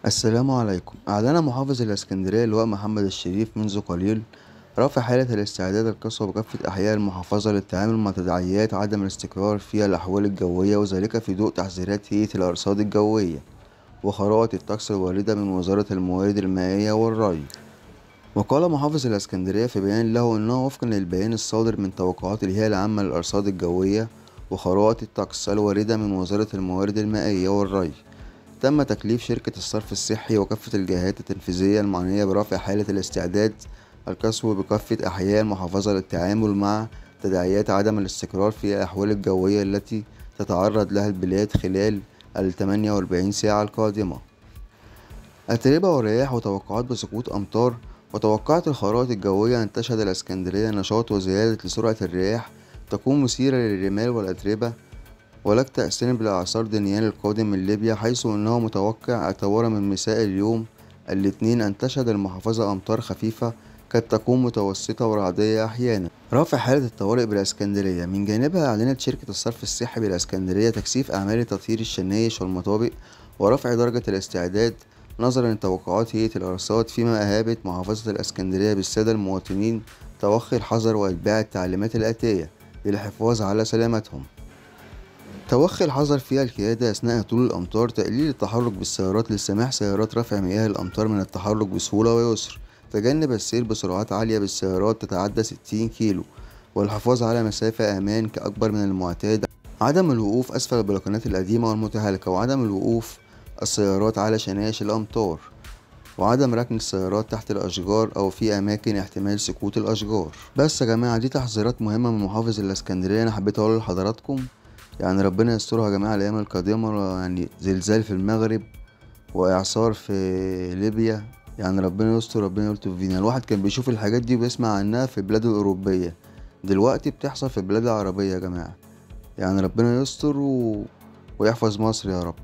السلام عليكم. أعلن محافظ الإسكندرية اللواء محمد الشريف منذ قليل رفع حالة الاستعداد القصوى بكافة أحياء المحافظة للتعامل مع تداعيات عدم الاستقرار في الأحوال الجوية، وذلك في ضوء تحذيرات هيئة الأرصاد الجوية وخرائط الطقس الواردة من وزارة الموارد المائية والري. وقال محافظ الإسكندرية في بيان له إنه وفقا للبيان الصادر من توقعات الهيئة العامة للأرصاد الجوية وخرائط الطقس الواردة من وزارة الموارد المائية والري، تم تكليف شركة الصرف الصحي وكافة الجهات التنفيذية المعنية برفع حالة الاستعداد القصوى بكافة أحياء المحافظة للتعامل مع تداعيات عدم الاستقرار في الأحوال الجوية التي تتعرض لها البلاد خلال 48 ساعة القادمة. أتربة ورياح وتوقعات بسقوط أمطار. وتوقعت الخرائط الجوية أن تشهد الإسكندرية نشاط وزيادة لسرعة الرياح تكون مثيرة للرمال والأتربة ولك تأثير بالإعصار دانيال القادم من ليبيا، حيث أنه متوقع اعتبارا من مساء اليوم الاثنين أن تشهد المحافظة أمطار خفيفة قد تكون متوسطة ورعدية أحيانا. رفع حالة الطوارئ بالإسكندرية. من جانبها أعلنت شركة الصرف الصحي بالإسكندرية تكثيف أعمال تطهير الشنايش والمطابق ورفع درجة الاستعداد نظرا لتوقعات هيئة الأرصاد، فيما أهابت محافظة الإسكندرية بالسادة المواطنين توخي الحذر وإتباع التعليمات الآتية للحفاظ على سلامتهم. توخي الحذر في القيادة أثناء هطول الأمطار، تقليل التحرك بالسيارات لسماح سيارات رفع مياه الأمطار من التحرك بسهولة ويسر، تجنب السير بسرعات عالية بالسيارات تتعدى 60 كيلو، والحفاظ على مسافة أمان كأكبر من المعتاد، عدم الوقوف أسفل البلكونات القديمة والمتهالكة، وعدم الوقوف السيارات على شنايش الأمطار، وعدم ركن السيارات تحت الأشجار أو في أماكن احتمال سقوط الأشجار. بس يا جماعة دي تحذيرات مهمة من محافظ الإسكندرية أنا حبيت أقولها لحضراتكم، يعني ربنا يسترها يا جماعة الأيام القادمة، يعني زلزال في المغرب وإعصار في ليبيا، يعني ربنا يستر ربنا يلطف فينا. الواحد كان بيشوف الحاجات دي وبيسمع عنها في البلاد الأوروبية، دلوقتي بتحصل في البلاد العربية يا جماعة، يعني ربنا يستر ويحفظ مصر يا رب.